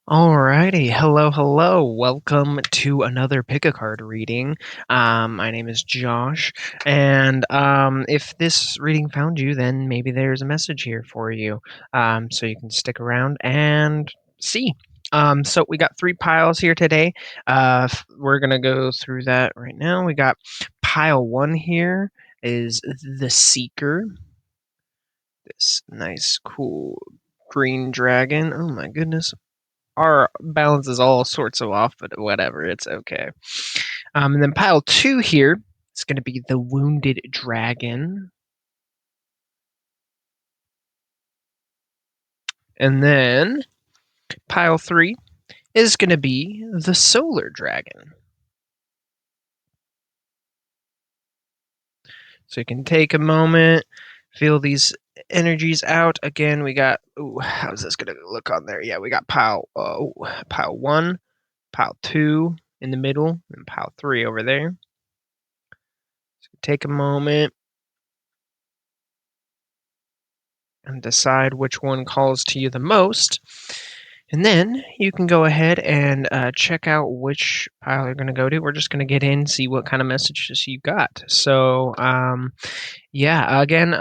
Alrighty, hello. Welcome to another pick a card reading. My name is Josh, and if this reading found you, then maybe there's a message here for you. So you can stick around and see. So we got three piles here today. We're gonna go through that right now. We got pile one here is the Seeker. This nice, cool green dragon. Oh my goodness, our balance is all sorts of off, but whatever, it's okay. And then pile two here is going to be the Wounded Dragon. And then pile three is going to be the Solar Dragon. So you can take a moment, feel these energies out. Again, we got, how's this going to look on there? Yeah, we got pile one, pile two in the middle, and pile three over there. So take a moment and decide which one calls to you the most. And then you can go ahead and check out which pile you're going to go to. We're just going to get in, see what kind of messages you got. So, yeah, again,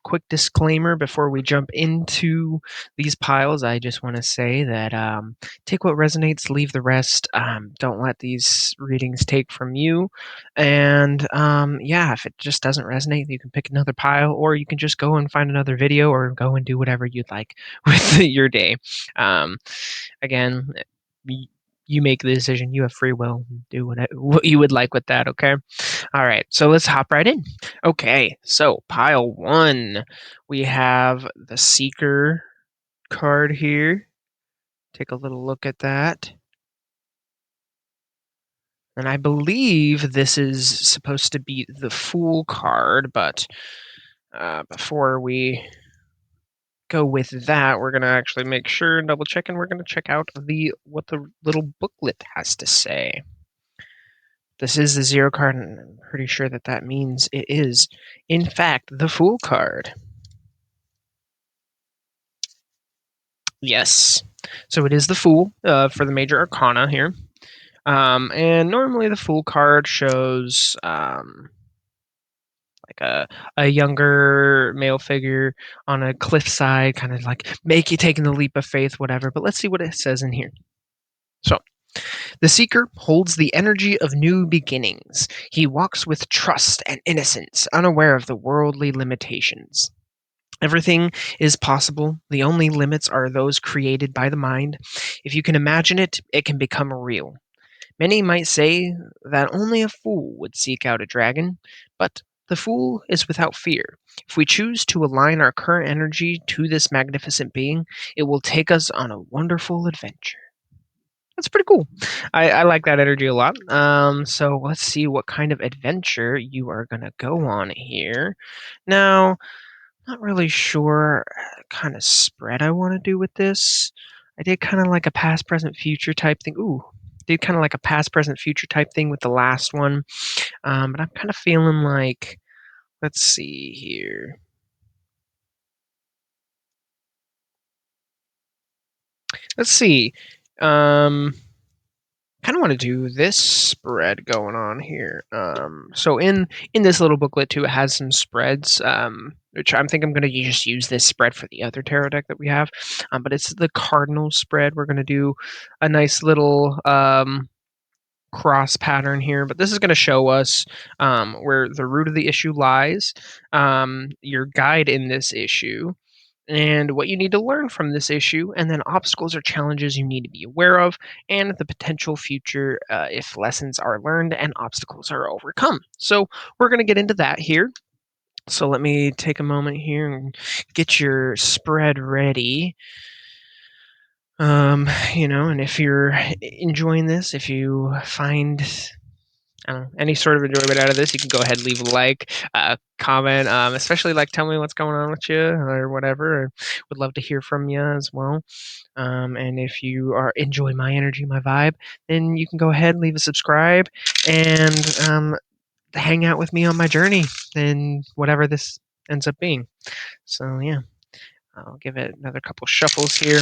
quick disclaimer before we jump into these piles. I just want to say that take what resonates, leave the rest. Don't let these readings take from you. And yeah, if it just doesn't resonate, you can pick another pile, or you can just go and find another video, or go and do whatever you'd like with your day. Um, again, you make the decision. You have free will. Do what you would like with that. Okay. All right. So let's hop right in. Okay. So pile one, we have the Seeker card here. Take a little look at that. And I believe this is supposed to be the Fool card, but before we go with that, we're going to actually make sure and double check, and we're going to check out what the little booklet has to say. This is the Zero card, and I'm pretty sure that means it is, in fact, the Fool card. Yes. So it is the Fool for the Major Arcana here. And normally the Fool card shows like a younger male figure on a cliffside, kind of like make you taking the leap of faith, whatever. But let's see what it says in here. So, the Seeker holds the energy of new beginnings. He walks with trust and innocence, unaware of the worldly limitations. Everything is possible. The only limits are those created by the mind. If you can imagine it, it can become real. Many might say that only a fool would seek out a dragon, but the fool is without fear. If we choose to align our current energy to this magnificent being, it will take us on a wonderful adventure. That's pretty cool. I like that energy a lot. So let's see what kind of adventure you are going to go on here. Now, not really sure kind of spread I want to do with this. I did kind of like a past, present, future type thing. Ooh, did kind of like a past, present, future type thing with the last one. But I'm kind of feeling like, let's see here. Let's see. Kind of want to do this spread going on here. So in this little booklet too, it has some spreads, which I'm going to just use this spread for the other tarot deck that we have. But it's the Cardinal spread. We're going to do a nice little cross pattern here, but this is going to show us where the root of the issue lies, your guide in this issue, and what you need to learn from this issue, and then obstacles or challenges you need to be aware of, and the potential future if lessons are learned and obstacles are overcome. So we're going to get into that here. So let me take a moment here and get your spread ready. And if you're enjoying this, if you find any sort of enjoyment out of this, you can go ahead and leave a like, comment, especially like tell me what's going on with you or whatever. I would love to hear from you as well. And if you are enjoying my energy, my vibe, then you can go ahead and leave a subscribe and hang out with me on my journey and whatever this ends up being. So yeah, I'll give it another couple shuffles here.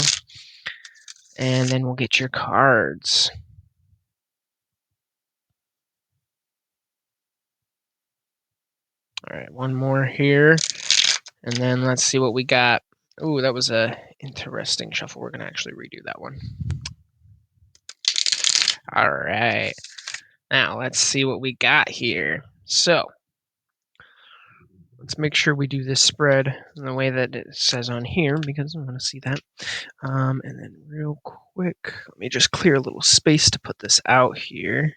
And then we'll get your cards. All right, one more here. And then let's see what we got. Ooh, that was a interesting shuffle. We're going to actually redo that one. All right. Now, let's see what we got here. So, let's make sure we do this spread in the way that it says on here, because I want to see that. And then real quick, let me just clear a little space to put this out here.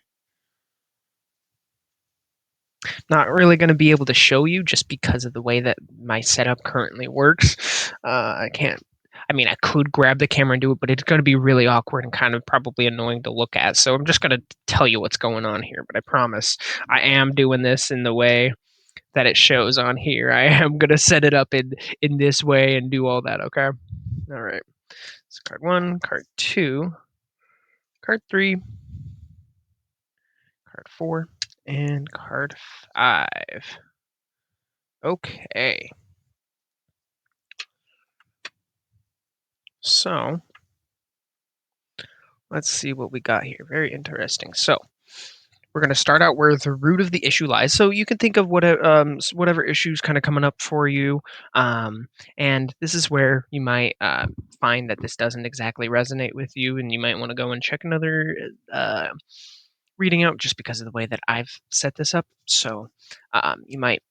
Not really going to be able to show you just because of the way that my setup currently works. I can't. I mean, I could grab the camera and do it, but it's going to be really awkward and kind of probably annoying to look at. So I'm just going to tell you what's going on here. But I promise I am doing this in the way that it shows on here. I am going to set it up in this way and do all that. Okay. All right. So card 1, card 2, card 3, card 4, and card 5. Okay. So let's see what we got here. Very interesting. So we're going to start out where the root of the issue lies. So you can think of whatever issues kind of coming up for you. And this is where you might find that this doesn't exactly resonate with you, and you might want to go and check another reading out just because of the way that I've set this up. So you might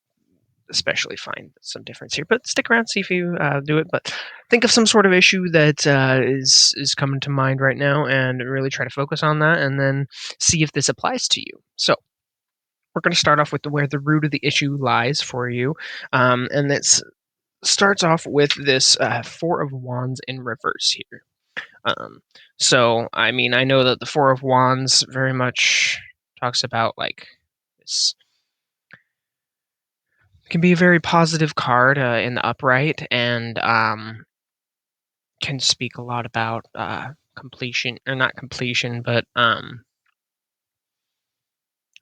especially find some difference here. But stick around, see if you do it. But think of some sort of issue that is coming to mind right now, and really try to focus on that, and then see if this applies to you. So we're going to start off with where the root of the issue lies for you, and it starts off with this Four of Wands in reverse here. So I mean, I know that the Four of Wands very much talks about like this can be a very positive card in the upright, and can speak a lot about completion, or not completion, but I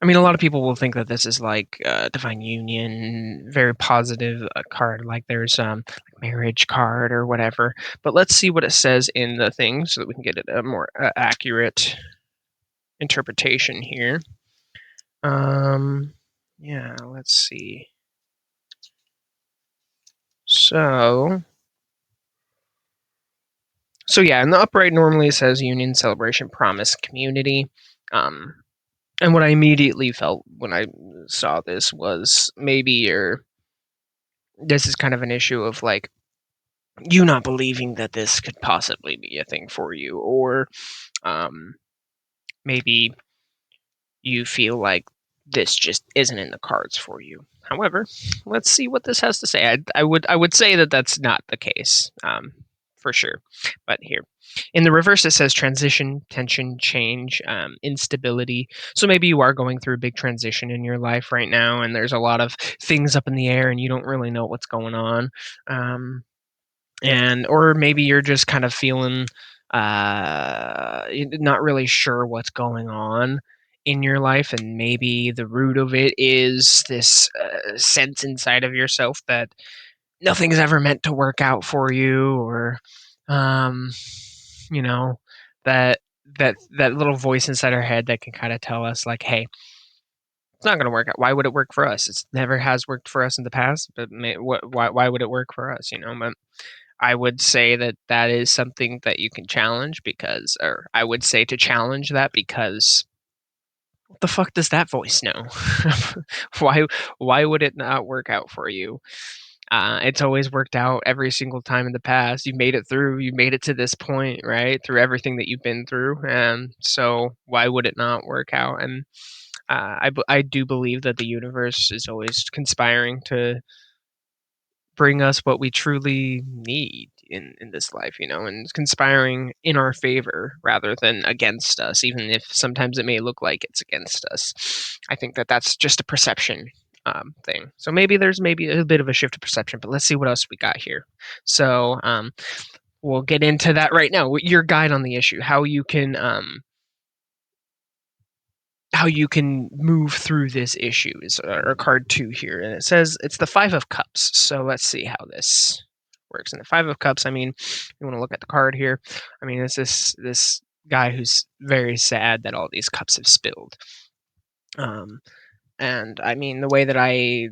mean, a lot of people will think that this is like divine union, very positive card, like there's like marriage card or whatever. But let's see what it says in the thing so that we can get a more accurate interpretation here. Yeah, let's see. So yeah, in the upright normally it says union, celebration, promise, community. And what I immediately felt when I saw this was maybe this is kind of an issue of like you not believing that this could possibly be a thing for you, or maybe you feel like this just isn't in the cards for you. However, let's see what this has to say. I would say that that's not the case, for sure. But here, in the reverse, it says transition, tension, change, instability. So maybe you are going through a big transition in your life right now, and there's a lot of things up in the air, and you don't really know what's going on. And or maybe you're just kind of feeling not really sure what's going on in your life, and maybe the root of it is this sense inside of yourself that nothing's ever meant to work out for you, or um, you know that that little voice inside our head that can kind of tell us like, hey, it's not going to work out. Why would it work for us? It never has worked for us in the past, but why would it work for us? But I would say that that is something that you can challenge, because, or I would say to challenge that, because what the fuck does that voice know? why why would it not work out for you? It's always worked out every single time in the past. You made it through. You made it to this point, right? Through everything that you've been through, and so why would it not work out? And I do believe that the universe is always conspiring to bring us what we truly need in this life, and conspiring in our favor rather than against us, even if sometimes it may look like it's against us. I think that that's just a perception thing. So maybe there's maybe a bit of a shift of perception, but let's see what else we got here. So we'll get into that right now. Your guide on the issue, how you can move through this issue is card 2 here, and it says it's the Five of Cups. So let's see how this works. And the Five of Cups, I mean, you want to look at the card here. I mean, it's this guy who's very sad that all these cups have spilled. And I mean, the way that I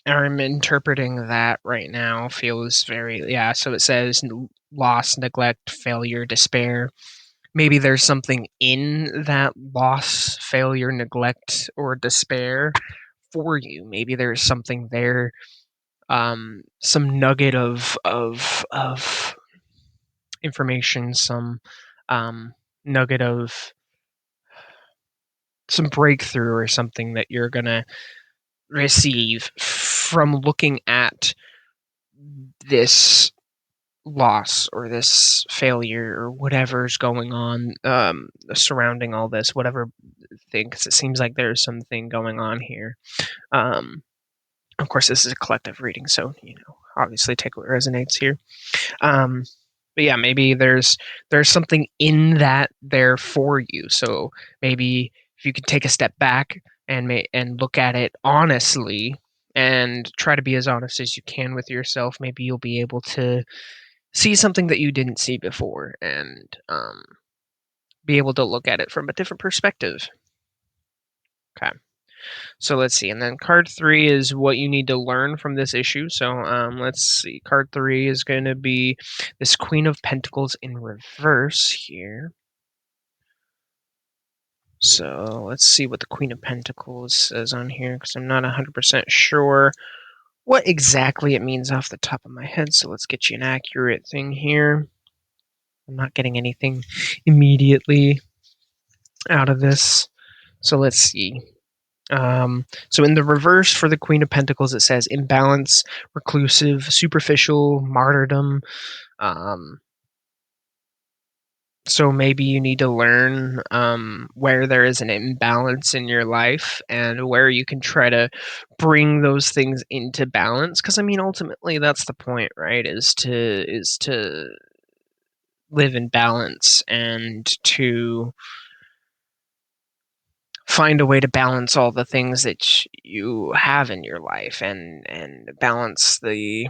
am interpreting that right now feels very, yeah. So it says loss, neglect, failure, despair. Maybe there's something in that loss, failure, neglect, or despair for you. Maybe there's something there, some nugget of information, some nugget of some breakthrough or something that you're gonna receive from looking at this loss or this failure or whatever's going on surrounding all this, whatever thing, because it seems like there's something going on here. Of course, this is a collective reading, so obviously take what resonates here. But yeah, maybe there's something in that there for you. So maybe if you could take a step back and look at it honestly and try to be as honest as you can with yourself, maybe you'll be able to see something that you didn't see before and be able to look at it from a different perspective. Okay. So let's see. And then card 3 is what you need to learn from this issue. So let's see. Card 3 is going to be this Queen of Pentacles in reverse here. So let's see what the Queen of Pentacles says on here, because I'm not 100% sure what exactly it means off the top of my head. So let's get you an accurate thing here. I'm not getting anything immediately out of this. So let's see. So in the reverse for the Queen of Pentacles, it says imbalance, reclusive, superficial, martyrdom. So maybe you need to learn where there is an imbalance in your life and where you can try to bring those things into balance. Because I mean, ultimately, that's the point, right? Is to live in balance and to find a way to balance all the things that you have in your life and balance the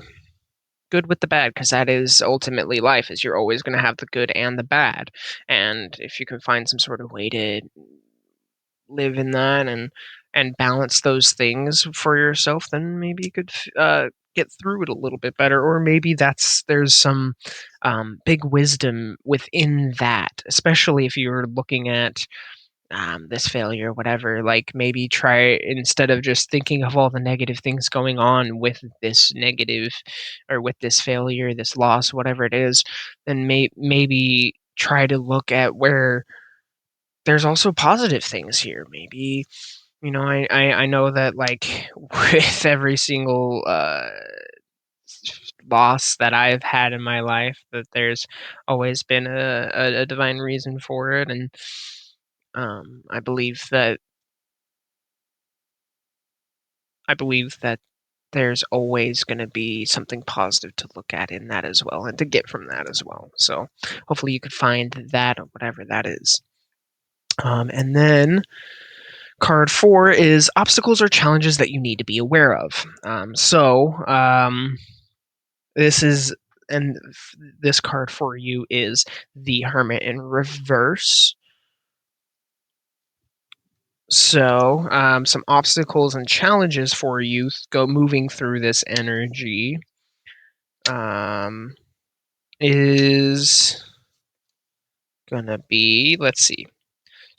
good with the bad, because that is ultimately life, is you're always going to have the good and the bad. And if you can find some sort of way to live in that and balance those things for yourself, then maybe you could get through it a little bit better. Or maybe there's some big wisdom within that, especially if you're looking at this failure, whatever. Like maybe try, instead of just thinking of all the negative things going on with this negative or with this failure, this loss, whatever it is, then maybe try to look at where there's also positive things here. Maybe I know that, like, with every single loss that I've had in my life, that there's always been a divine reason for it. And I believe that there's always going to be something positive to look at in that as well and to get from that as well. So hopefully you could find that, whatever that is. And then card 4 is obstacles or challenges that you need to be aware of. This is, and this card for you is the Hermit in reverse. So some obstacles and challenges for you moving through this energy is gonna be, let's see.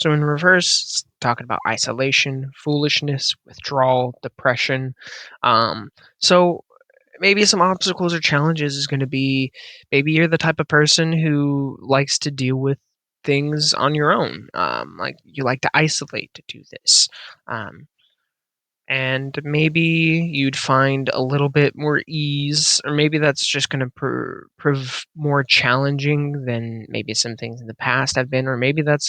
So in reverse, it's talking about isolation, foolishness, withdrawal, depression. So maybe some obstacles or challenges is going to be, maybe you're the type of person who likes to deal with things on your own. Like you like to isolate to do this. And maybe you'd find a little bit more ease, or maybe that's just going to prove more challenging than maybe some things in the past have been, or maybe that's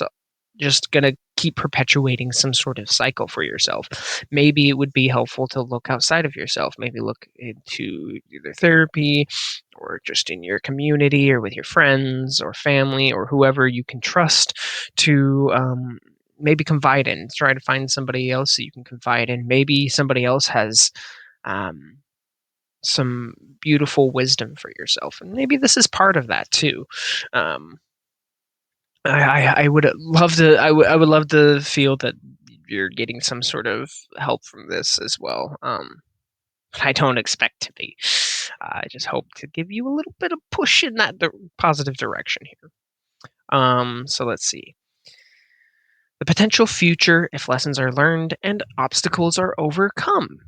just going to keep perpetuating some sort of cycle for yourself. Maybe it would be helpful to look outside of yourself, maybe look into either therapy or just in your community or with your friends or family or whoever you can trust to maybe confide in. Try to find somebody else that you can confide in. Maybe somebody else has some beautiful wisdom for yourself, and maybe this is part of that too. Um, I would love to I would love to feel that you're getting some sort of help from this as well. But I don't expect to be. I just hope to give you a little bit of push in that positive direction here. So let's see. The potential future if lessons are learned and obstacles are overcome.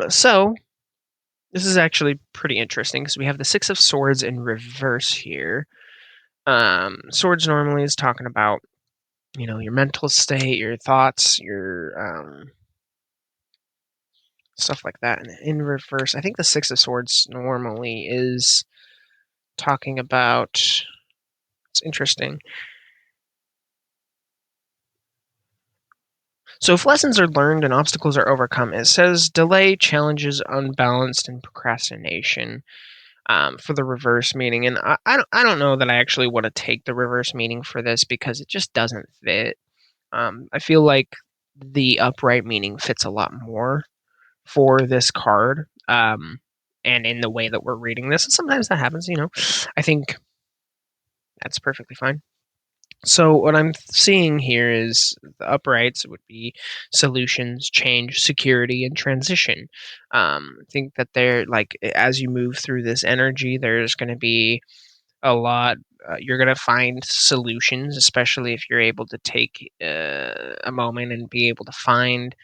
So this is actually pretty interesting because we have the Six of Swords in reverse here. Swords normally is talking about, your mental state, your thoughts, your stuff like that. And in reverse, I think the Six of Swords normally is talking about. It's interesting. So if lessons are learned and obstacles are overcome, it says delay, challenges, unbalanced, and procrastination. For the reverse meaning, and I don't know that I actually want to take the reverse meaning for this because it just doesn't fit. I feel like the upright meaning fits a lot more for this card, and in the way that we're reading this. And sometimes that happens, I think that's perfectly fine. So what I'm seeing here is the uprights would be solutions, change, security, and transition. I think that they're like as you move through this energy, there's going to be a lot. You're going to find solutions, especially if you're able to take a moment and be able to find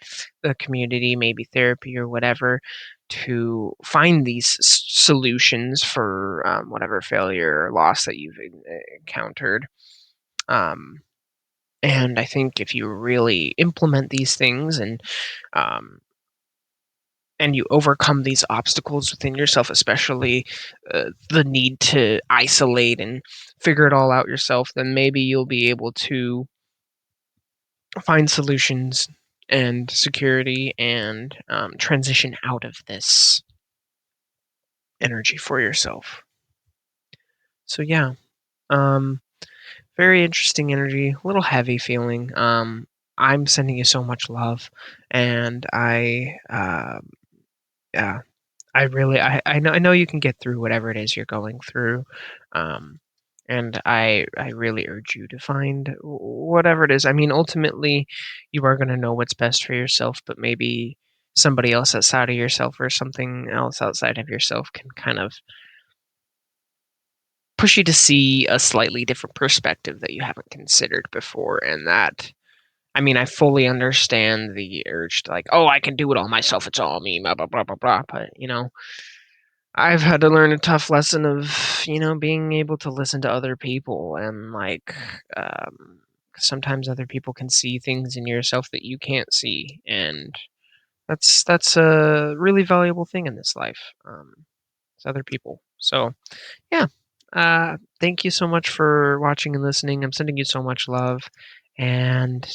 the community, maybe therapy or whatever, to find these solutions for whatever failure or loss that you've encountered. Um, and I think if you really implement these things um, and you overcome these obstacles within yourself, especially the need to isolate and figure it all out yourself, then maybe you'll be able to find solutions and security and transition out of this energy for yourself. So yeah, um, very interesting energy, a little heavy feeling. I'm sending you so much love, and yeah, I know you can get through whatever it is you're going through, um, and I really urge you to find whatever it is. I mean, ultimately, you are going to know what's best for yourself, but maybe somebody else outside of yourself or something else outside of yourself can kind of push you to see a slightly different perspective that you haven't considered before, and that. I mean, I fully understand the urge to like, oh, I can do it all myself. It's all me, blah blah blah blah blah. But I've had to learn a tough lesson of, being able to listen to other people and like sometimes other people can see things in yourself that you can't see, and that's a really valuable thing in this life. It's other people. So yeah, thank you so much for watching and listening. I'm sending you so much love. And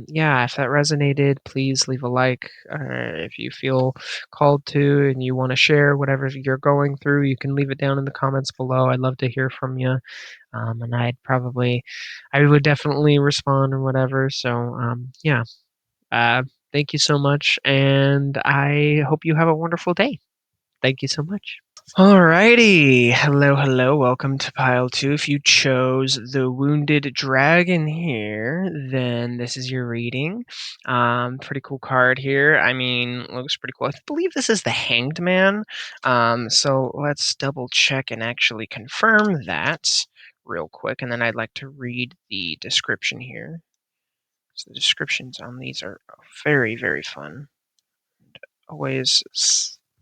yeah, if that resonated, please leave a like. If you feel called to and you want to share whatever you're going through, you can leave it down in the comments below. I'd love to hear from you. And I would definitely respond or whatever. So yeah, uh, thank you so much. And I hope you have a wonderful day. Thank you so much. Alrighty. Hello, hello. Welcome to pile two. If you chose the Wounded Dragon here, then this is your reading. Pretty cool card here. I mean, looks pretty cool. I believe this is the Hanged Man. So let's double check and actually confirm that real quick. And then I'd like to read the description here. So the descriptions on these are very, very fun. Always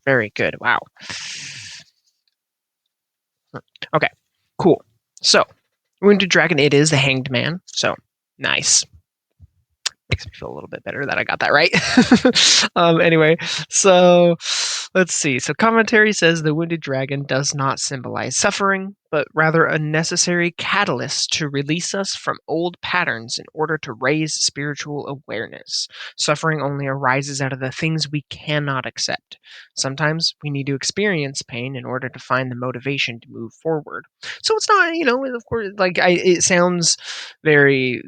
very good. Wow. Okay, cool. So, Wounded Dragon, it is the Hanged Man. So, nice. Makes me feel a little bit better that I got that right. Anyway, so let's see. So, commentary says the Wounded Dragon does not symbolize suffering, but rather a necessary catalyst to release us from old patterns in order to raise spiritual awareness. Suffering only arises out of the things we cannot accept. Sometimes we need to experience pain in order to find the motivation to move forward. So it's not, of course, like it sounds very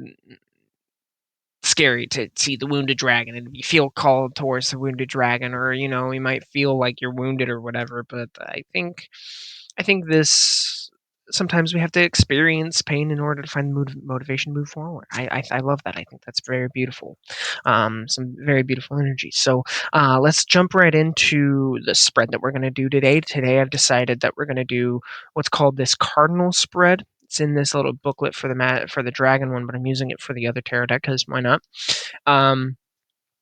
scary to see the wounded dragon and you feel called towards the wounded dragon, or you might feel like you're wounded or whatever. But I think this sometimes we have to experience pain in order to find motivation to move forward. I love that. I think that's very beautiful. Some very beautiful energy. So let's jump right into the spread that we're going to do today. Today I've decided that we're going to do what's called this cardinal spread. It's in this little booklet for for the dragon one, but I'm using it for the other tarot deck because why not? Um,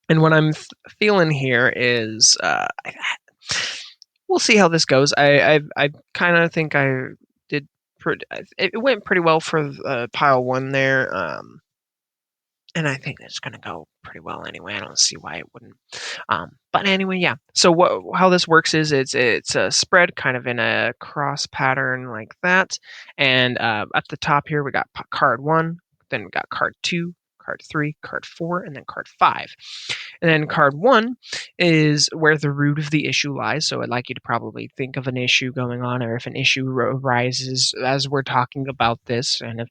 and what I'm feeling here is we'll see how this goes. I kind of think I did. It went pretty well for pile one there. And I think it's going to go pretty well anyway. I don't see why it wouldn't. But anyway, yeah. So how this works is it's a spread kind of in a cross pattern like that. And at the top here we got card 1, then we got card 2, card 3, card 4, and then card 5. And then card 1 is where the root of the issue lies. So I'd like you to probably think of an issue going on, or if an issue arises as we're talking about this, and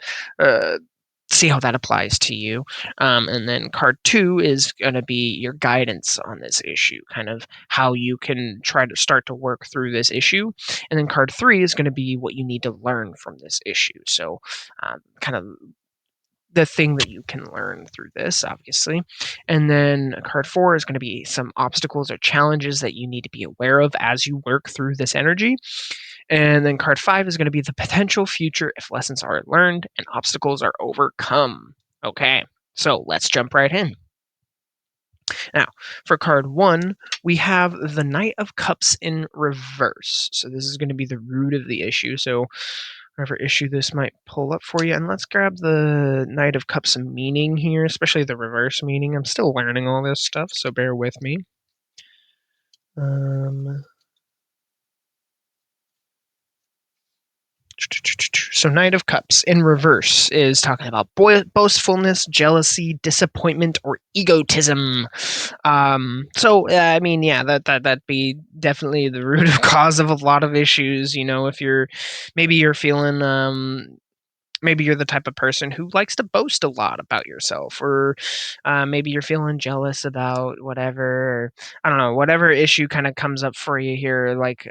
see how that applies to you. And then card 2 is going to be your guidance on this issue, kind of how you can try to start to work through this issue. And then card 3 is going to be what you need to learn from this issue. So, kind of the thing that you can learn through this, obviously. And then card 4 is going to be some obstacles or challenges that you need to be aware of as you work through this energy. And then card 5 is going to be the potential future if lessons are learned and obstacles are overcome. Okay, so let's jump right in. Now, for card 1, we have the Knight of Cups in reverse. So this is going to be the root of the issue. So whatever issue this might pull up for you. And let's grab the Knight of Cups meaning here, especially the reverse meaning. I'm still learning all this stuff, so bear with me. So Knight of Cups in reverse is talking about boastfulness, jealousy, disappointment, or egotism. I mean, yeah, that'd be definitely the root of cause of a lot of issues. If you're feeling maybe you're the type of person who likes to boast a lot about yourself, or maybe you're feeling jealous about whatever, or, I don't know, whatever issue kind of comes up for you here, like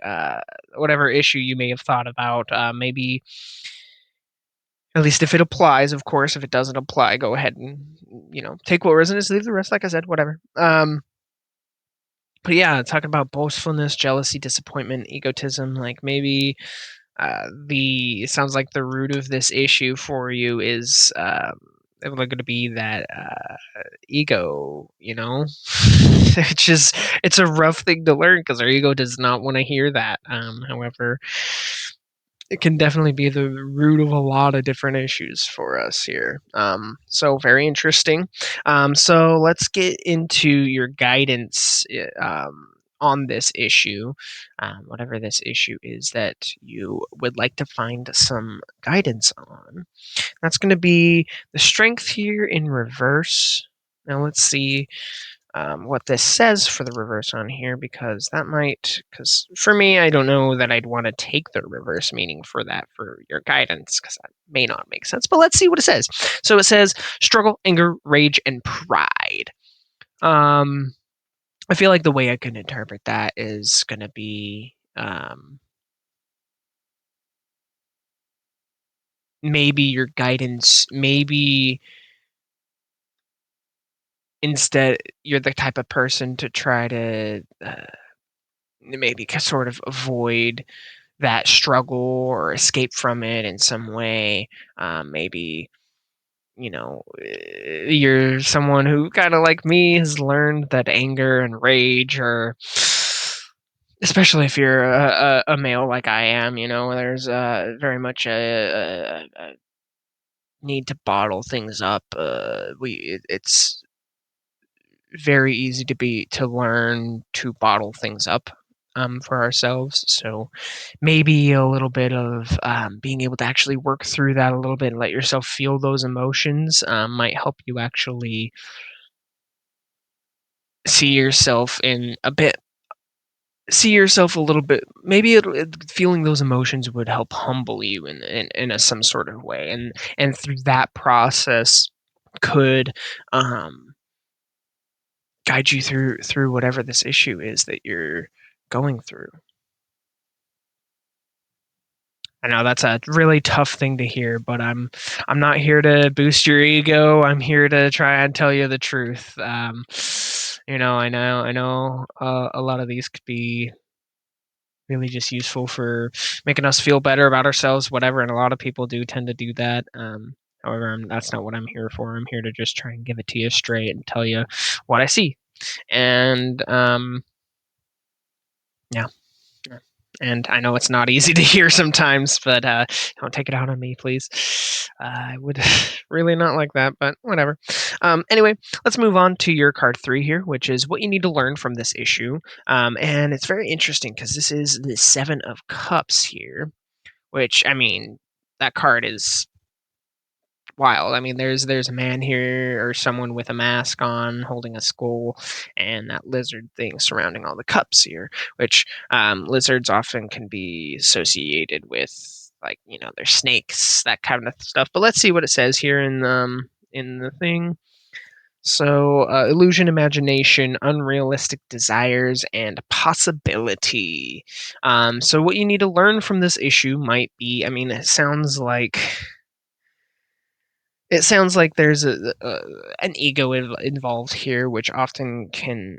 whatever issue you may have thought about, maybe, at least if it applies. Of course, if it doesn't apply, go ahead and take what resonates, leave the rest, like I said, whatever. But yeah, talking about boastfulness, jealousy, disappointment, egotism, like maybe the sounds like the root of this issue for you is going to be that ego, which is, it's a rough thing to learn because our ego does not want to hear that. However, it can definitely be the root of a lot of different issues for us here. So very interesting. So let's get into your guidance on this issue, whatever this issue is that you would like to find some guidance on. That's going to be the Strength here in reverse. Now let's see what this says for the reverse on here, because for me, I don't know that I'd want to take the reverse meaning for that for your guidance, because that may not make sense. But let's see what it says. So it says struggle, anger, rage, and pride. I feel like the way I can interpret that is going to be maybe your guidance, maybe instead you're the type of person to try to maybe sort of avoid that struggle or escape from it in some way. Maybe, you're someone who kind of like me has learned that anger and rage are, especially if you're a male like I am, there's very much a need to bottle things up. It's very easy to learn to bottle things up for ourselves. So maybe a little bit of being able to actually work through that a little bit and let yourself feel those emotions might help you actually see yourself a little bit. Maybe feeling those emotions would help humble you in some sort of way, and through that process could um, guide you through whatever this issue is that you're going through. I know that's a really tough thing to hear, but I'm not here to boost your ego. I'm here to try and tell you the truth. I know a lot of these could be really just useful for making us feel better about ourselves, whatever. And a lot of people do tend to do that. However, that's not what I'm here for. I'm here to just try and give it to you straight and tell you what I see. And yeah, yeah. And I know it's not easy to hear sometimes, but don't take it out on me, please. I would really not like that, but whatever. Anyway, let's move on to your card 3 here, which is what you need to learn from this issue. And it's very interesting because this is the 7 of Cups here, which, I mean, that card is wild. I mean, there's a man here or someone with a mask on holding a skull and that lizard thing surrounding all the cups here, which lizards often can be associated with, like, they're snakes, that kind of stuff. But let's see what it says here in the thing. So, illusion, imagination, unrealistic desires, and possibility. So, what you need to learn from this issue might be, I mean, it sounds like there's an ego involved here, which often can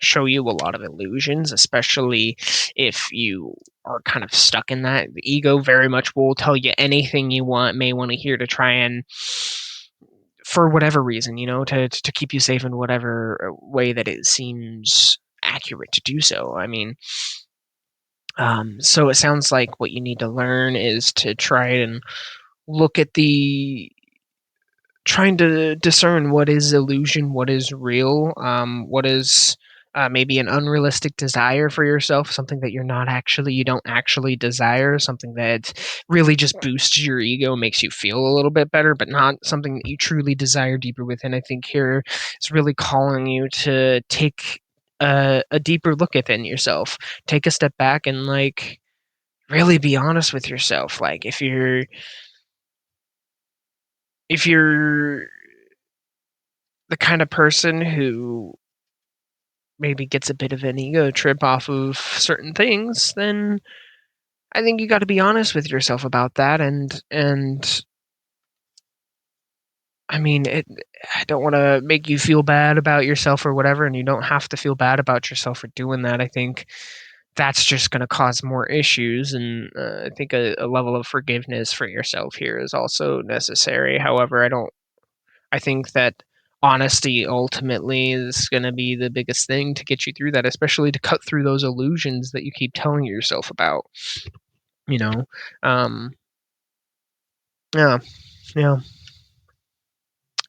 show you a lot of illusions, especially if you are kind of stuck in that. The ego very much will tell you anything you may want to hear to try and, for whatever reason, to keep you safe in whatever way that it seems accurate to do so. I mean, so it sounds like what you need to learn is to try and look at the trying to discern what is illusion, what is real, what is maybe an unrealistic desire for yourself, something that you don't actually desire, something that really just boosts your ego, makes you feel a little bit better, but not something that you truly desire deeper within. I think here is really calling you to take a deeper look within yourself, take a step back, and like really be honest with yourself. Like if you're the kind of person who maybe gets a bit of an ego trip off of certain things, then I think you got to be honest with yourself about that. And I mean, I don't want to make you feel bad about yourself or whatever, and you don't have to feel bad about yourself for doing that. I think that's just going to cause more issues, and I think a level of forgiveness for yourself here is also necessary. However, I think that honesty ultimately is going to be the biggest thing to get you through that, especially to cut through those illusions that you keep telling yourself about. You know, um, yeah, yeah.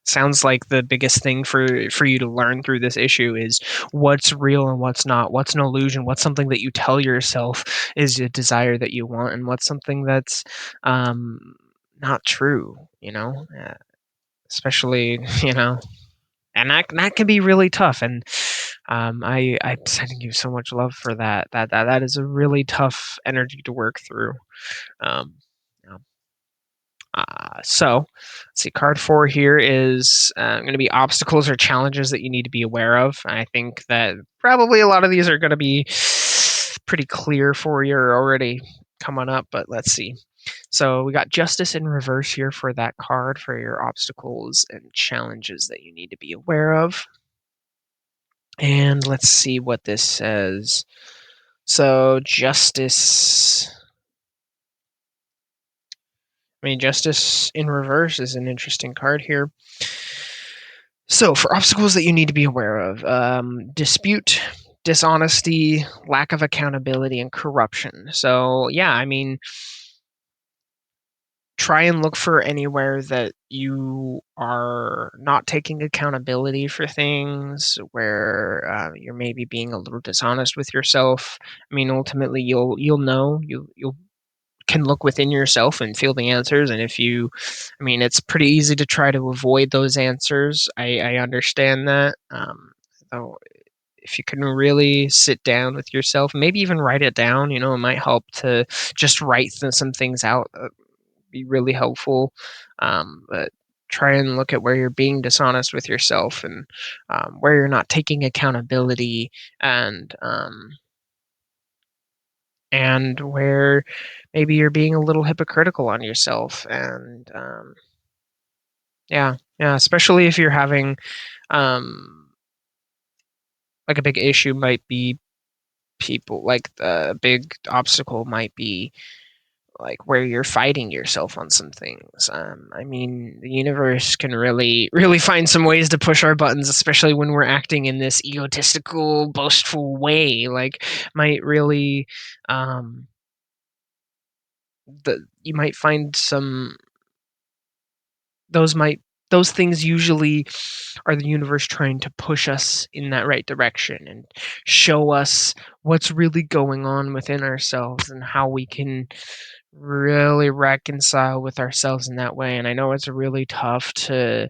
Sounds like the biggest thing for you to learn through this issue is what's real and what's not. What's an illusion? What's something that you tell yourself is a desire that you want, and what's something that's um, not true. Especially and that can be really tough. And I'm sending you so much love for that. That is a really tough energy to work through. Um, you know, so let's see. Card 4 here is going to be obstacles or challenges that you need to be aware of. I think that probably a lot of these are going to be pretty clear for you or already coming up. But let's see. So we got justice in reverse here for that card for your obstacles and challenges that you need to be aware of. And let's see what this says. So justice. I mean, justice in reverse is an interesting card here. So for obstacles that you need to be aware of, dispute, dishonesty, lack of accountability, and corruption. So yeah, I mean, try and look for anywhere that you are not taking accountability for things, where you're maybe being a little dishonest with yourself. I mean, ultimately, you'll know you'll can look within yourself and feel the answers. And I mean, it's pretty easy to try to avoid those answers. I understand that. Though if you can really sit down with yourself, maybe even write it down, it might help to just write some things out. Be really helpful. But try and look at where you're being dishonest with yourself, and where you're not taking accountability, and where maybe you're being a little hypocritical on yourself. And yeah, yeah, especially if you're having um, like a big issue might be people, like a big obstacle might be like where you're fighting yourself on some things. I mean, the universe can really, really find some ways to push our buttons, especially when we're acting in this egotistical, boastful way. Like, might really, um, you might find some those might those things usually are the universe trying to push us in that right direction and show us what's really going on within ourselves and how we can really reconcile with ourselves in that way. And I know it's really tough to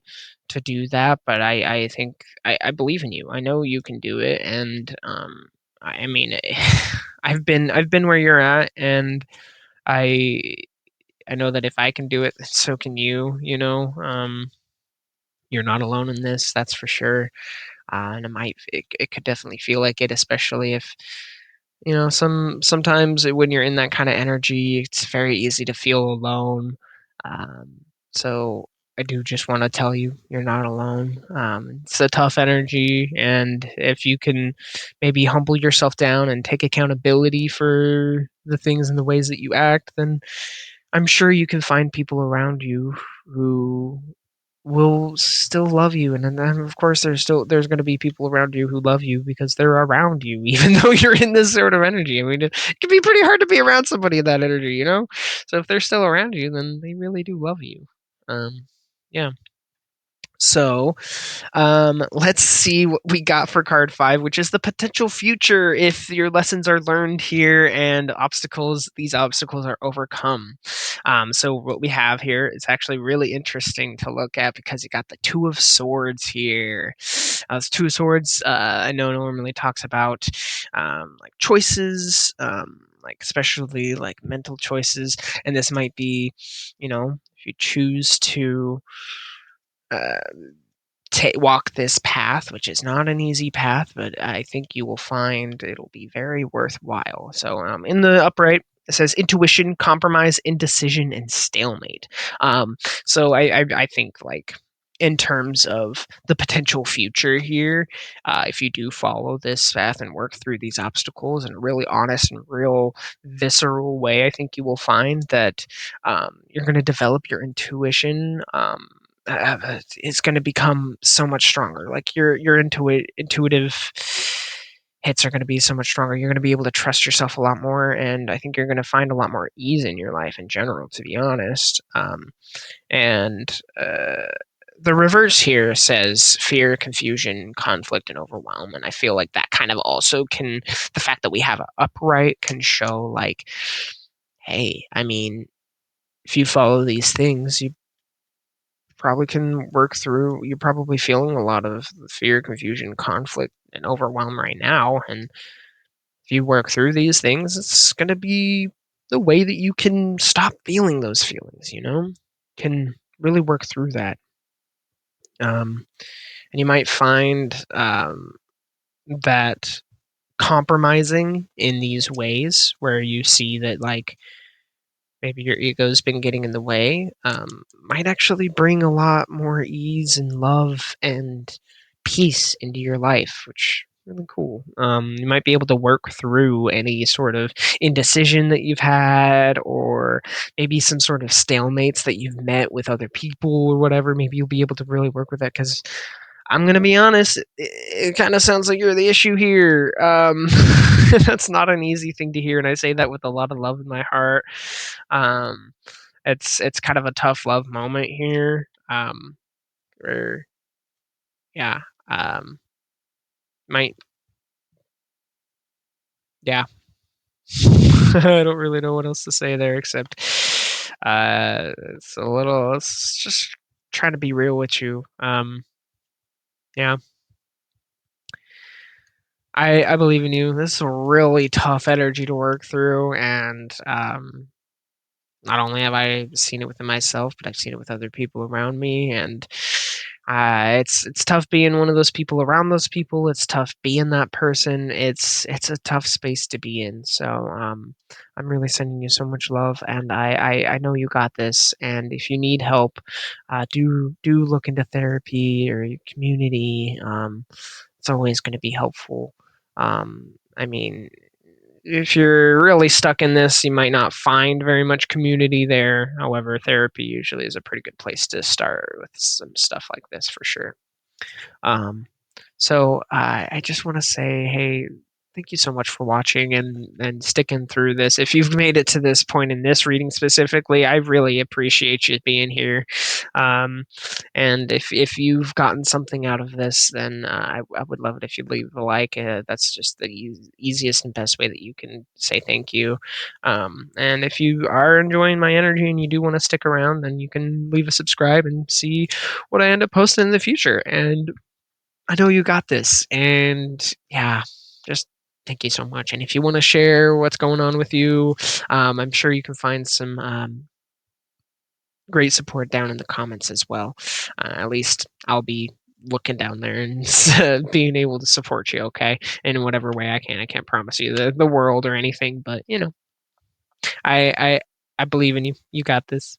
do that, but I think I believe in you. I know you can do it. And I mean, I've been where you're at, and I I know that if I can do it, so can you. You're not alone in this, that's for sure. And it could definitely feel like it, especially if sometimes when you're in that kind of energy, it's very easy to feel alone. So I do just want to tell you, you're not alone. It's a tough energy, and if you can maybe humble yourself down and take accountability for the things and the ways that you act, then I'm sure you can find people around you who will still love you. And then of course there's going to be people around you who love you because they're around you, even though you're in this sort of energy. I mean, it can be pretty hard to be around somebody in that energy. So if they're still around you, then they really do love you. Yeah. So let's see what we got for card 5, which is the potential future if your lessons are learned here and these obstacles are overcome. So what we have here is actually really interesting to look at because you got the Two of Swords here. This Two of Swords, I know normally talks about like choices, like especially like mental choices, and this might be, if you choose to. Uh, walk this path, which is not an easy path, but I think you will find it'll be very worthwhile. So, in the upright, it says intuition, compromise, indecision, and stalemate. So I think like in terms of the potential future here, if you do follow this path and work through these obstacles in a really honest and real visceral way, I think you will find that you're going to develop your intuition. It's going to become so much stronger. Like your intuitive hits are going to be so much stronger. You're going to be able to trust yourself a lot more, and I think you're going to find a lot more ease in your life in general, to be honest. And the reverse here says fear, confusion, conflict, and overwhelm. And I feel like that kind of also can, the fact that we have an upright can show like, hey, I mean, if you follow these things, you probably can work through. You're probably feeling a lot of fear, confusion, conflict, and overwhelm right now. And if you work through these things, it's going to be the way that you can stop feeling those feelings. Can really work through that. And you might find that compromising in these ways where you see that, like, maybe your ego's been getting in the way, might actually bring a lot more ease and love and peace into your life, which is really cool. You might be able to work through any sort of indecision that you've had, or maybe some sort of stalemates that you've met with other people or whatever. Maybe you'll be able to really work with that because I'm gonna be honest, it kind of sounds like you're the issue here. That's not an easy thing to hear, and I say that with a lot of love in my heart. Um, it's kind of a tough love moment here. Where yeah, um, might yeah. I don't really know what else to say there except it's a little. Let's just try to be real with you. Yeah. I believe in you. This is a really tough energy to work through, and not only have I seen it within myself, but I've seen it with other people around me, and it's tough being one of those people around those people. It's tough being that person. It's a tough space to be in. So I'm really sending you so much love, and I know you got this. And if you need help, do look into therapy or your community. It's always going to be helpful. I mean, if you're really stuck in this, you might not find very much community there. However, therapy usually is a pretty good place to start with some stuff like this for sure. Um, so I just want to say, hey, thank you so much for watching and sticking through this. If you've made it to this point in this reading specifically, I really appreciate you being here. Um, and if you've gotten something out of this, then I would love it if you leave a like. That's just the easiest and best way that you can say thank you. And if you are enjoying my energy and you do want to stick around, then you can leave a subscribe and see what I end up posting in the future. And I know you got this. And yeah, just thank you so much. And if you want to share what's going on with you, I'm sure you can find some great support down in the comments as well. At least I'll be looking down there and being able to support you, okay, in whatever way I can. I can't promise you the world or anything, but I I I believe in you. You got this.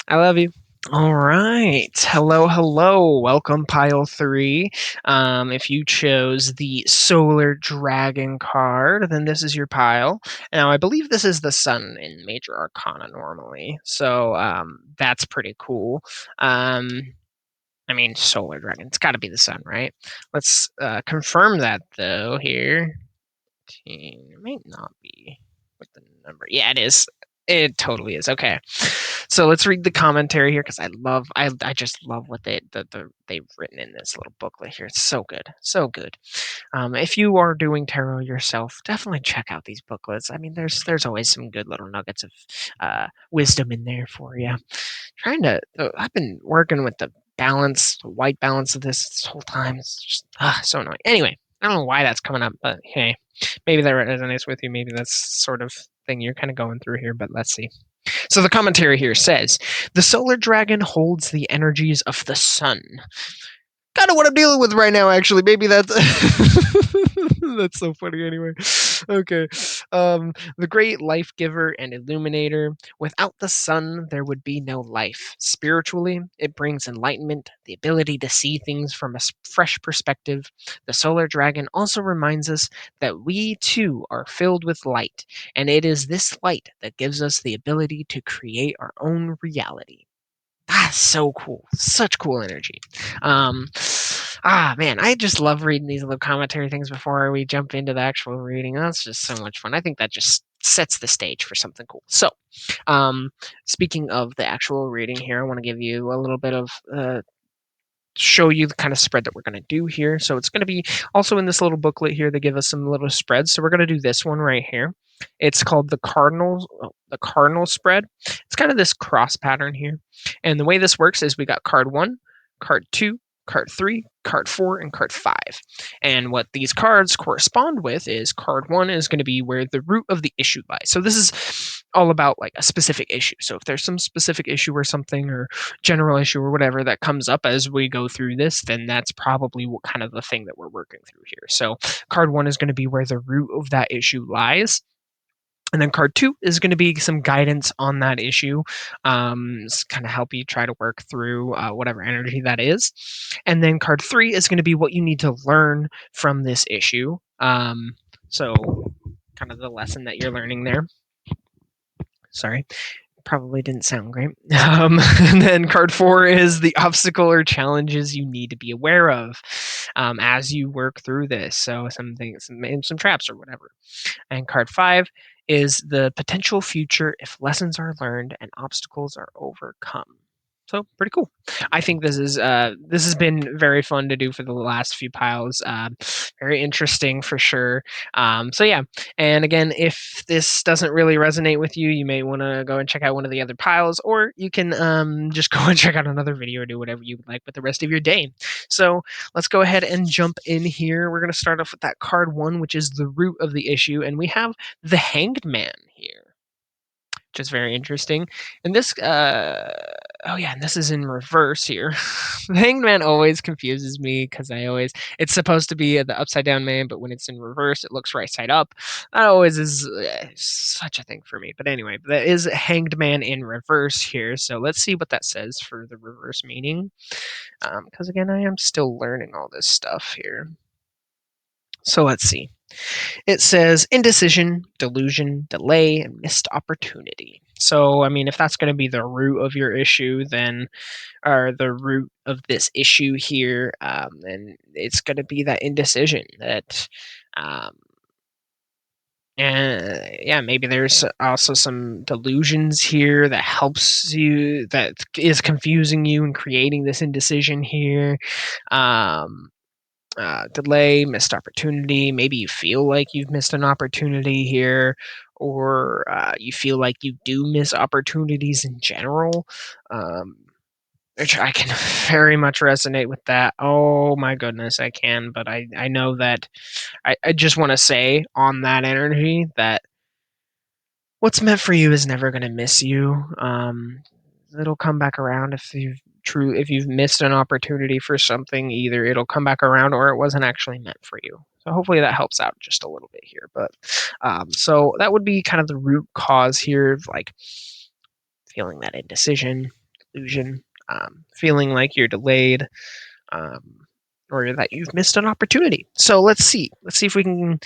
I love you. All right. Hello, hello. Welcome, pile three. If you chose the Solar Dragon card, then this is your pile. Now, I believe this is the sun in Major Arcana normally. So that's pretty cool. Um, I mean, Solar Dragon. It's got to be the sun, right? Let's confirm that, though, here. It might not be with the number. Yeah, it is. It totally is. Okay. So let's read the commentary here because I just love what they've written in this little booklet here. It's so good. So good. If you are doing tarot yourself, definitely check out these booklets. I mean, there's always some good little nuggets of wisdom in there for you. I've been working with the white balance of this whole time. It's just so annoying. Anyway, I don't know why that's coming up, but hey, maybe that resonates with you. Maybe that's sort of thing you're kind of going through here, but let's see. So the commentary here says the solar dragon holds the energies of the sun. Kind of what I'm dealing with right now, actually. Maybe that's that's so funny. Anyway, okay. The great life giver and illuminator. Without the sun, there would be no life. Spiritually, it brings enlightenment, the ability to see things from a fresh perspective. The solar dragon also reminds us that we too are filled with light, and it is this light that gives us the ability to create our own reality. That's so cool. Such cool energy. Um, man, I just love reading these little commentary things before we jump into the actual reading. That's just so much fun. I think that just sets the stage for something cool. So, um, speaking of the actual reading here, I want to give you a little bit of show you the kind of spread that we're going to do here. So it's going to be also in this little booklet here. They give us some little spreads. So we're going to do this one right here. It's called the cardinal spread. It's kind of this cross pattern here. And the way this works is we got card 1, card 2, card 3, card 4, and card 5. And what these cards correspond with is card 1 is going to be where the root of the issue lies. So this is all about like a specific issue. So if there's some specific issue or something or general issue or whatever that comes up as we go through this, then that's probably what kind of the thing that we're working through here. So card 1 is going to be where the root of that issue lies. And then card 2 is going to be some guidance on that issue, kind of help you try to work through whatever energy that is. And then card 3 is going to be what you need to learn from this issue. So kind of the lesson that you're learning there. Sorry, probably didn't sound great. And then card 4 is the obstacle or challenges you need to be aware of as you work through this. So some things, some traps or whatever. And card 5 is the potential future if lessons are learned and obstacles are overcome. So pretty cool. I think this has been very fun to do for the last few piles. Very interesting for sure. So yeah, and again, if this doesn't really resonate with you, you may want to go and check out one of the other piles, or you can just go and check out another video or do whatever you would like with the rest of your day. So let's go ahead and jump in here. We're going to start off with that card 1, which is the root of the issue, and we have the Hanged Man here. which is very interesting. And this, oh yeah, and this is in reverse here. The Hanged Man always confuses me because I always it's supposed to be the upside down man, but when it's in reverse, it looks right side up. That always is such a thing for me. But anyway, that is Hanged Man in reverse here. So let's see what that says for the reverse meaning. Because again, I am still learning all this stuff here. So let's see. It says indecision, delusion, delay, and missed opportunity. So, I mean, if that's going to be the root of your issue, then, or the root of this issue here, then it's going to be that indecision that, um, and yeah, maybe there's also some delusions here that helps you, that is confusing you and creating this indecision here. Um, delay, missed opportunity. Maybe you feel like you've missed an opportunity here, or you feel like you do miss opportunities in general. Um, which I can very much resonate with that. Oh my goodness, I can. But I know that I just want to say on that energy that what's meant for you is never going to miss you. It'll come back around if you've missed an opportunity for something. Either it'll come back around or it wasn't actually meant for you. So hopefully that helps out just a little bit here. But so that would be kind of the root cause here of like feeling that indecision, delusion, feeling like you're delayed. Um, or that you've missed an opportunity. So let's see. Let's see if we can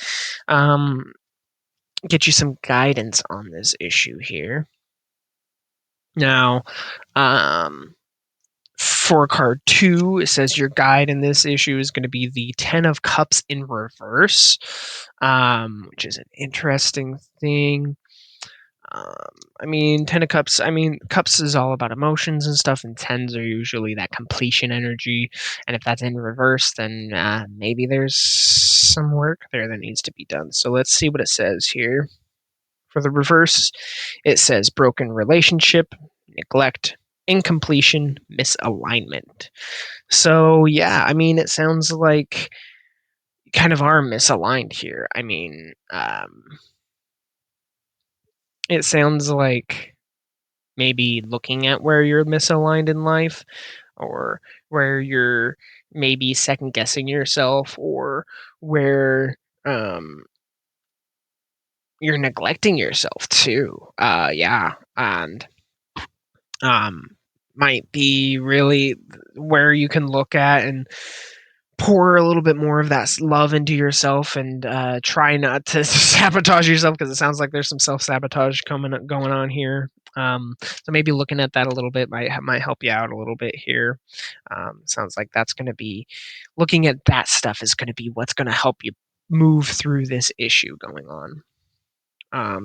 um, get you some guidance on this issue here. Now, um, for card 2, it says your guide in this issue is going to be the 10 of Cups in reverse, which is an interesting thing. I mean, 10 of Cups, I mean, Cups is all about emotions and stuff, and 10s are usually that completion energy. And if that's in reverse, then maybe there's some work there that needs to be done. So let's see what it says here. For the reverse, it says broken relationship, neglect, incompletion, misalignment. So, yeah, I mean, it sounds like you kind of are misaligned here. I mean, it sounds like maybe looking at where you're misaligned in life or where you're maybe second guessing yourself or where um, you're neglecting yourself too. Yeah. And um, might be really where you can look at and pour a little bit more of that love into yourself and try not to sabotage yourself because it sounds like there's some self-sabotage going on here. So maybe looking at that a little bit might help you out a little bit here. Sounds like that's going to be looking at that stuff is going to be what's going to help you move through this issue going on.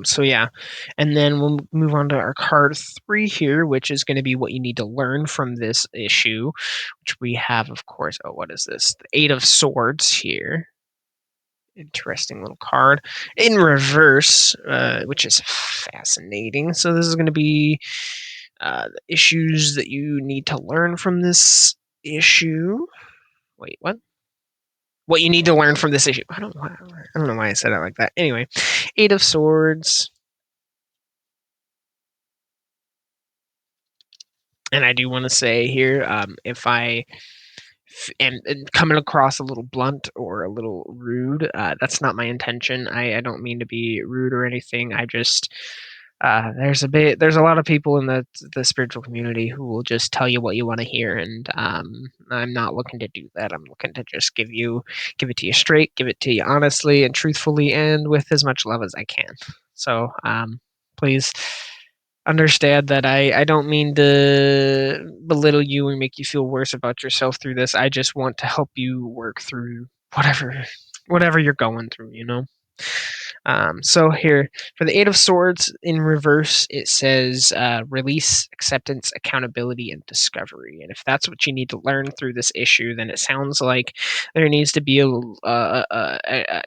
So yeah, and then we'll move on to our card 3 here, which is going to be what you need to learn from this issue, which we have, of course. Oh, what is this? The 8 of Swords here. Interesting little card in reverse, which is fascinating. So this is going to be the issues that you need to learn from this issue. Wait, what? What you need to learn from this issue. I don't know why I said it like that. Anyway, 8 of Swords. And I do want to say here, if I am coming across a little blunt or a little rude, that's not my intention. I don't mean to be rude or anything. I just there's a lot of people in the spiritual community who will just tell you what you want to hear, and I'm not looking to do that. I'm looking to just give it to you straight, give it to you honestly and truthfully, and with as much love as I can. So please understand that I don't mean to belittle you and make you feel worse about yourself through this. I just want to help you work through whatever you're going through, you know. So here for the 8 of Swords in reverse, it says release, acceptance, accountability, and discovery. And if that's what you need to learn through this issue, then it sounds like there needs to be an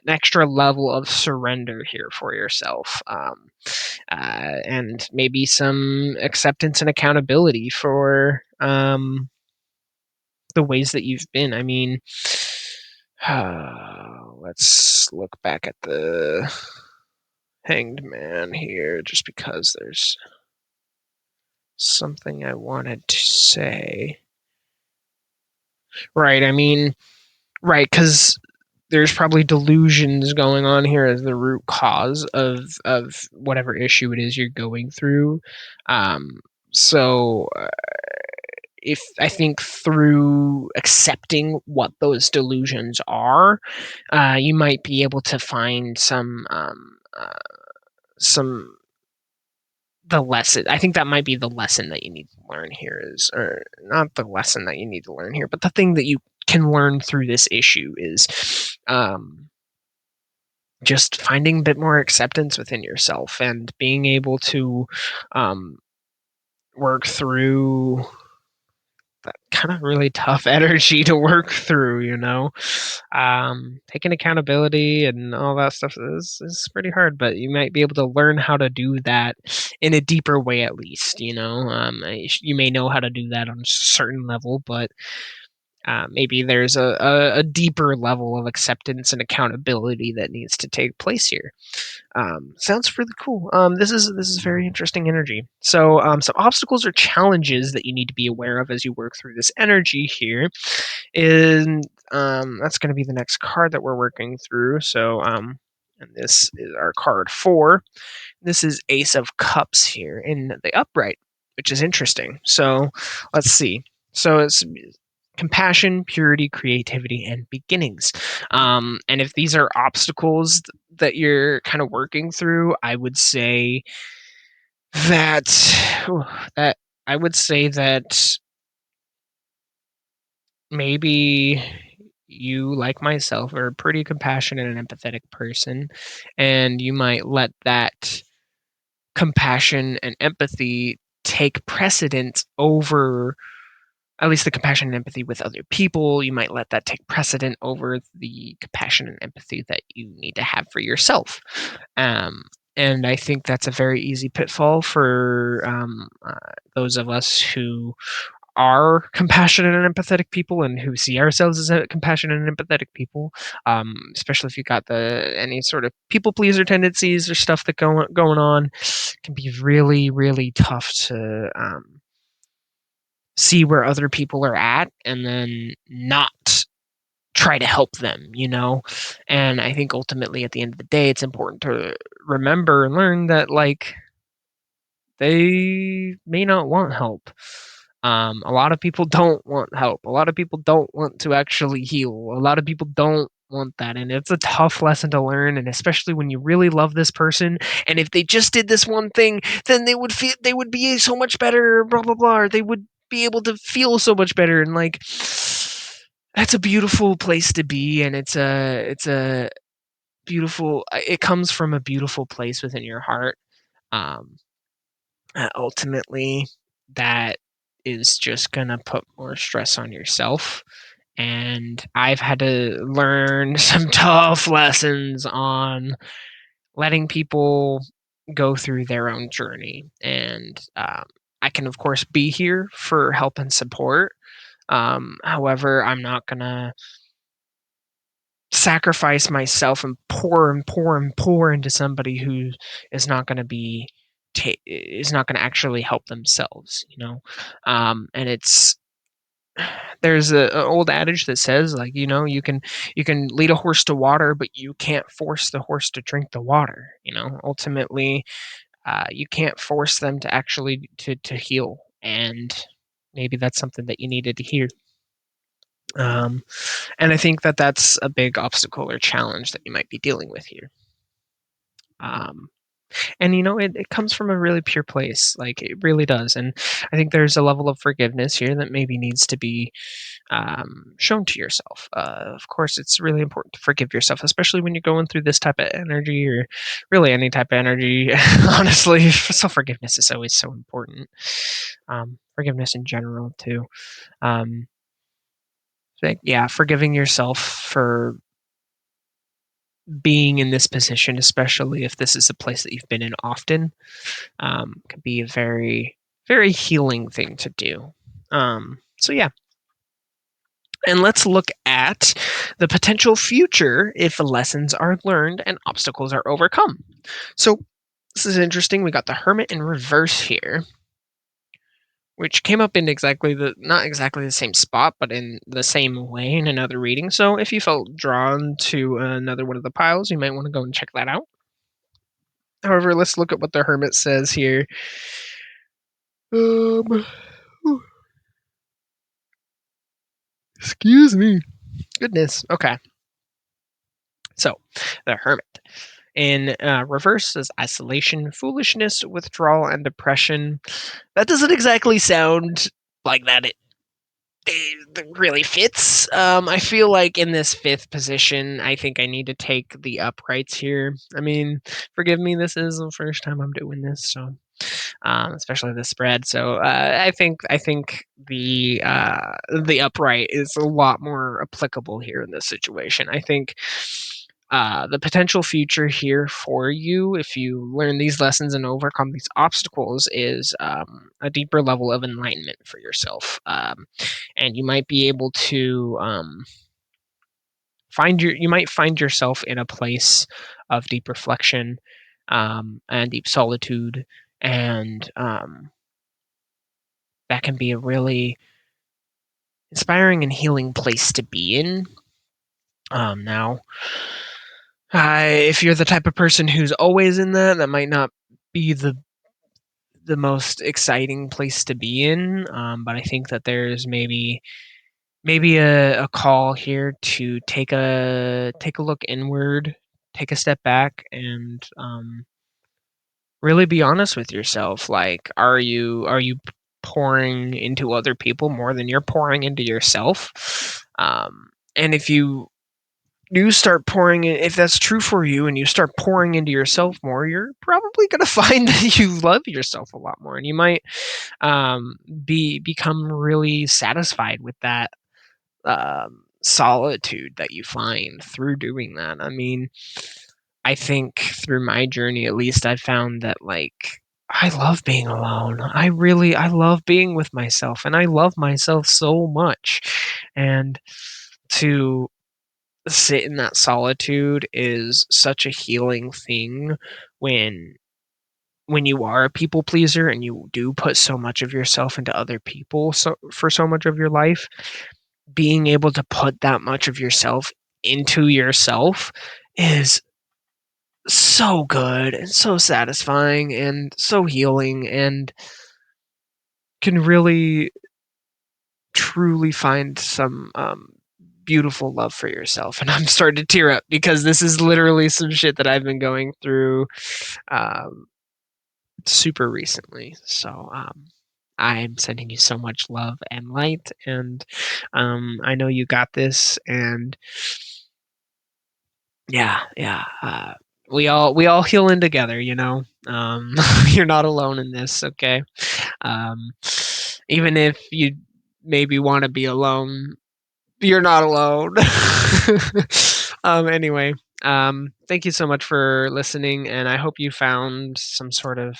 extra level of surrender here for yourself. And maybe some acceptance and accountability for the ways that you've been. I mean, let's look back at the Hanged Man here just because there's something I wanted to say. Right, I mean, right, because there's probably delusions going on here as the root cause of whatever issue it is you're going through. Um, so if I think through accepting what those delusions are, you might be able to find some the lesson. I think that might be the lesson that you need to learn here is, or not the lesson that you need to learn here, but the thing that you can learn through this issue is just finding a bit more acceptance within yourself and being able to um, work through that kind of really tough energy to work through, taking accountability and all that stuff is pretty hard, but you might be able to learn how to do that in a deeper way, at least, you may know how to do that on a certain level, but maybe there's a deeper level of acceptance and accountability that needs to take place here. Sounds really cool. This is very interesting energy. So, some obstacles or challenges that you need to be aware of as you work through this energy here, and that's going to be the next card that we're working through. So, and this is our card 4. This is Ace of Cups here in the upright, which is interesting. So, let's see. So it's compassion, purity, creativity, and beginnings. And if these are obstacles that you're kind of working through, I would say that that I would say that maybe you, like myself, are a pretty compassionate and empathetic person, and you might let that compassion and empathy take precedence over, at least the compassion and empathy with other people. You might let that take precedent over the compassion and empathy that you need to have for yourself. Um, and I think that's a very easy pitfall for those of us who are compassionate and empathetic people and who see ourselves as a compassionate and empathetic people, especially if you got the any sort of people pleaser tendencies or stuff that going on, it can be really really tough to see where other people are at and then not try to help them. And I think ultimately at the end of the day it's important to remember and learn that, like, they may not want help. A lot of people don't want help. A lot of people don't want to actually heal. A lot of people don't want that. And it's a tough lesson to learn. And especially when you really love this person. And if they just did this one thing, then they would be so much better, blah, blah, blah. Or they would be able to feel so much better. And like, that's a beautiful place to be. And it's a beautiful, it comes from a beautiful place within your heart. Um, Ultimately, that is just gonna put more stress on yourself. And I've had to learn some tough lessons on letting people go through their own journey. And I can, of course, be here for help and support. However, I'm not gonna sacrifice myself and pour and pour and pour into somebody who is not going to be is not going to actually help themselves. And it's there's a old adage that says, like, you can lead a horse to water, but you can't force the horse to drink the water. Ultimately, you can't force them to actually to heal. And maybe that's something that you needed to hear. um, and I think that that's a big obstacle or challenge that you might be dealing with here. Um, and it comes from a really pure place, like it really does. And I think there's a level of forgiveness here that maybe needs to be shown to yourself. Of course, it's really important to forgive yourself, especially when you're going through this type of energy or really any type of energy. Honestly, self forgiveness is always so important. Forgiveness in general, too. Um, yeah, forgiving yourself for being in this position, especially if this is a place that you've been in often, can be a very, very healing thing to do. So yeah, And let's look at the potential future if lessons are learned and obstacles are overcome. So, this is interesting. We got the Hermit in reverse here, which came up in exactly the not exactly the same spot, but in the same way in another reading. So, if you felt drawn to another one of the piles, you might want to go and check that out. However, let's look at what the Hermit says here. Um, excuse me. Goodness. Okay. So, the Hermit in reverse is isolation, foolishness, withdrawal, and depression. That doesn't exactly sound like that. It really fits. I feel like in this fifth position, I think I need to take the uprights here. I mean, forgive me, this is the first time I'm doing this, so especially the spread. So I think the upright is a lot more applicable here in this situation. I think the potential future here for you, if you learn these lessons and overcome these obstacles, is a deeper level of enlightenment for yourself, and you might be able to you might find yourself in a place of deep reflection and deep solitude, and that can be a really inspiring and healing place to be in. Now, if you're the type of person who's always in that, that might not be the most exciting place to be in. But I think that there's maybe a call here to take a look inward, take a step back, and really be honest with yourself. Like, are you pouring into other people more than you're pouring into yourself? And if you start pouring in, if that's true for you and you start pouring into yourself more, you're probably going to find that you love yourself a lot more, and you might become really satisfied with that solitude that you find through doing that. I mean, I think through my journey, at least, I've found that, like, I love being alone. I love being with myself, and I love myself so much. And to sit in that solitude is such a healing thing when you are a people pleaser and you do put so much of yourself into other people for so much of your life. Being able to put that much of yourself into yourself is so good and so satisfying and so healing, and can really truly find some beautiful love for yourself. And I'm starting to tear up because this is literally some shit that I've been going through um, super recently. So I'm sending you so much love and light, and I know you got this. And yeah, yeah. We all heal in together, you know. You're not alone in this, okay? Um, even if you maybe want to be alone, you're not alone. Anyway, thank you so much for listening, and I hope you found some sort of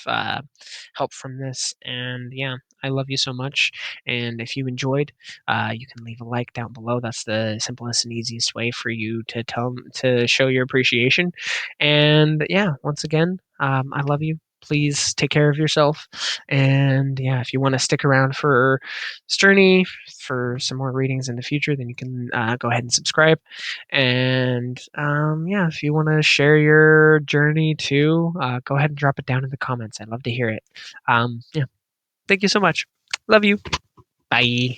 help from this. And yeah, I love you so much. And if you enjoyed, you can leave a like down below. That's the simplest and easiest way for you to show your appreciation. And yeah, once again, I love you. Please take care of yourself. And yeah, if you want to stick around for this journey, for some more readings in the future, then you can go ahead and subscribe. And yeah, if you want to share your journey too, go ahead and drop it down in the comments. I'd love to hear it. Yeah, thank you so much. Love you. Bye.